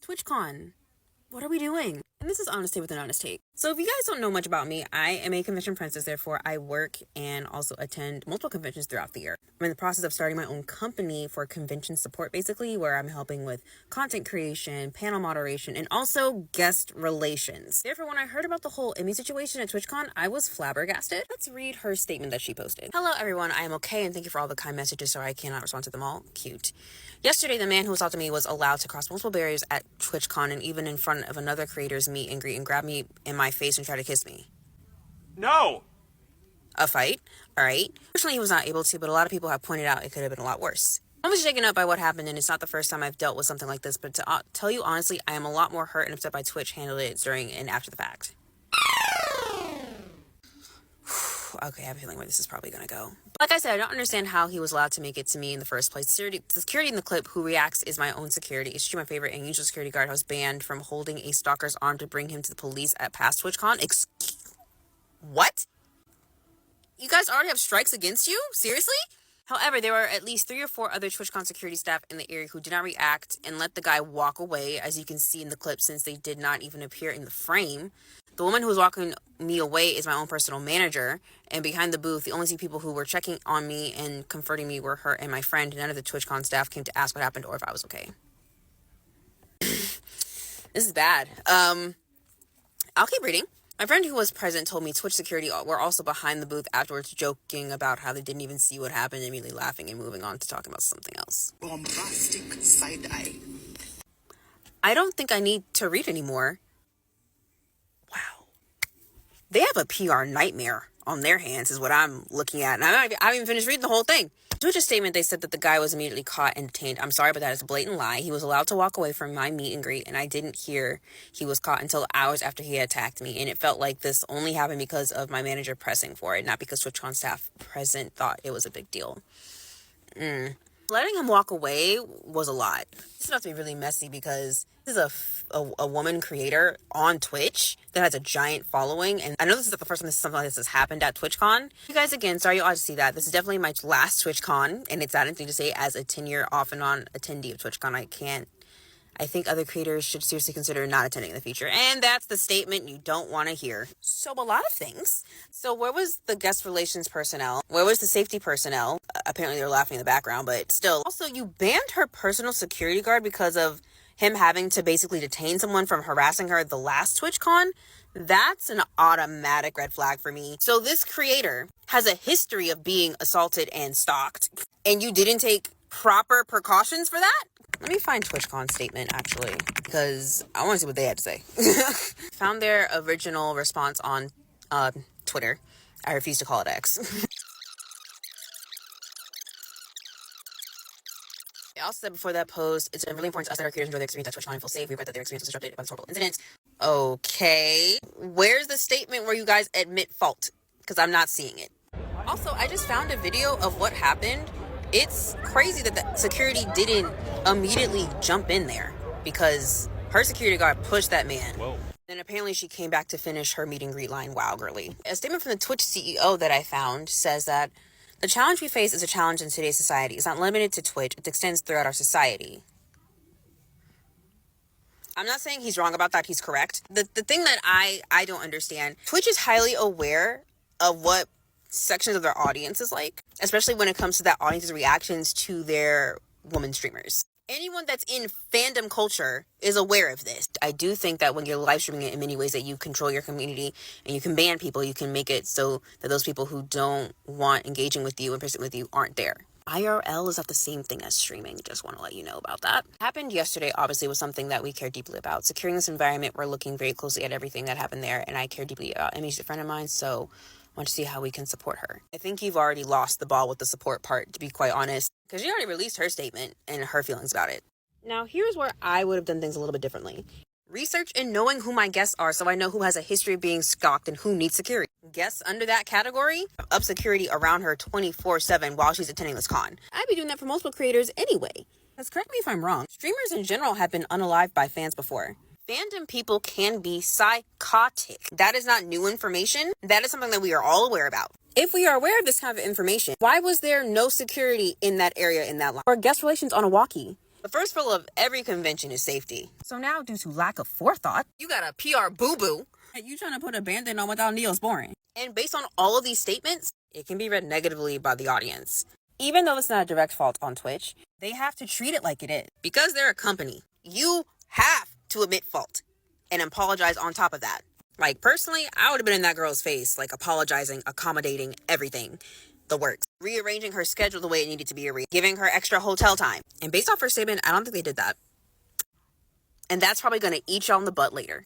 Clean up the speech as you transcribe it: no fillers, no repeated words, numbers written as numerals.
TwitchCon. What are we doing? And this is Honest Take with an Honest Take. So if you guys don't know much about me, I am a convention princess. Therefore, I work and also attend multiple conventions throughout the year. I'm in the process of starting my own company for convention support, basically, where I'm helping with content creation, panel moderation, and also guest relations. Therefore, when I heard about the whole Emmy situation at TwitchCon, I was flabbergasted. Let's read her statement that she posted. Hello, everyone. I am okay, and thank you for all the kind messages, so I cannot respond to them all. Cute. Yesterday, the man who assaulted me was allowed to cross multiple barriers at TwitchCon and even in front of another creator's meet and greet and grab me in my face and try to kiss me. No! A fight? Alright. Fortunately, he was not able to, but a lot of people have pointed out it could have been a lot worse. I was shaken up by what happened, and it's not the first time I've dealt with something like this, but to tell you honestly, I am a lot more hurt and upset by Twitch handled it during and after the fact. Okay, I have a feeling where this is probably gonna go. Like I said, I don't understand how he was allowed to make it to me in the first place. The security in the clip who reacts is my own security. It's my favorite and usual security guard was banned from holding a stalker's arm to bring him to the police at past TwitchCon. What? You guys already have strikes against you? Seriously? However, there were at least 3 or 4 other TwitchCon security staff in the area who did not react and let the guy walk away, as you can see in the clip, since they did not even appear in the frame. The woman who was walking me away is my own personal manager, and behind the booth, the only 2 people who were checking on me and comforting me were her and my friend. None of the TwitchCon staff came to ask what happened or if I was okay. This is bad. I'll keep reading. My friend who was present told me Twitch security were also behind the booth afterwards, joking about how they didn't even see what happened, immediately laughing and moving on to talking about something else. Bombastic side eye. I don't think I need to read anymore. Wow. They have a PR nightmare on their hands is what I'm looking at. And I haven't even finished reading the whole thing. In Twitch's statement, they said that the guy was immediately caught and detained. I'm sorry, but that is a blatant lie. He was allowed to walk away from my meet and greet, and I didn't hear he was caught until hours after he had attacked me. And it felt like this only happened because of my manager pressing for it, not because TwitchCon staff present thought it was a big deal. Letting him walk away was a lot. This is about to be really messy because this is a woman creator on Twitch that has a giant following. And I know this is not the first time something like this has happened at TwitchCon. You guys, again, sorry you all had to see that. This is definitely my last TwitchCon. And it's not anything to say as a 10-year off and on attendee of TwitchCon. I think other creators should seriously consider not attending in the future. And that's the statement you don't want to hear. So a lot of things. So where was the guest relations personnel? Where was the safety personnel? Apparently they were laughing in the background, but still. Also, you banned her personal security guard because of him having to basically detain someone from harassing her at the last TwitchCon. That's an automatic red flag for me. So this creator has a history of being assaulted and stalked, and you didn't take proper precautions for that? Let me find TwitchCon's statement, actually, because I want to see what they had to say. Found their original response on Twitter. I refuse to call it X. They also said before that post, it's really important to us that our creators enjoy their experience at TwitchCon and feel safe. We regret that their experience was disrupted by this horrible incident. Okay. Where's the statement where you guys admit fault? Because I'm not seeing it. Also, I just found a video of what happened. It's crazy that the security didn't immediately jump in there because her security guard pushed that man. Whoa. Then apparently she came back to finish her meet and greet line. Wow, girly. A statement from the Twitch CEO that I found says that the challenge we face is a challenge in today's society. It's not limited to Twitch. It extends throughout our society. I'm not saying he's wrong about that. He's correct. The thing that I don't understand, Twitch is highly aware of what sections of their audience is like, especially when it comes to that audience's reactions to their woman streamers. Anyone that's in fandom culture is aware of this. I do think that when you're live streaming it in many ways that you control your community and you can ban people, you can make it so that those people who don't want engaging with you and persistent with you aren't there. IRL is not the same thing as streaming. Just want to let you know about that. Happened yesterday, obviously, was something that we care deeply about. Securing this environment, we're looking very closely at everything that happened there, and I care deeply about Emmy's a friend of mine, so I want to see how we can support her. I think you've already lost the ball with the support part, to be quite honest, because she already released her statement and her feelings about it. Now, here's where I would have done things a little bit differently. Research and knowing who my guests are so I know who has a history of being stalked and who needs security. Guests under that category, up security around her 24/7 while she's attending this con. I'd be doing that for multiple creators anyway. Because correct me if I'm wrong, streamers in general have been unalived by fans before. Fandom people can be psychotic. That is not new information. That is something that we are all aware about. If we are aware of this kind of information, why was there no security in that area in that line? Or guest relations on a walkie? The first rule of every convention is safety. So now, due to lack of forethought, you got a PR boo-boo. You trying to put a band-aid on without Neosporin. And based on all of these statements, it can be read negatively by the audience. Even though it's not a direct fault on Twitch, they have to treat it like it is. Because they're a company, you have to admit fault and apologize on top of that. Like, personally, I would have been in that girl's face, like, apologizing, accommodating, everything. The works. Rearranging her schedule the way it needed to be giving her extra hotel time. And based off her statement, I don't think they did that. And that's probably going to eat y'all in the butt later.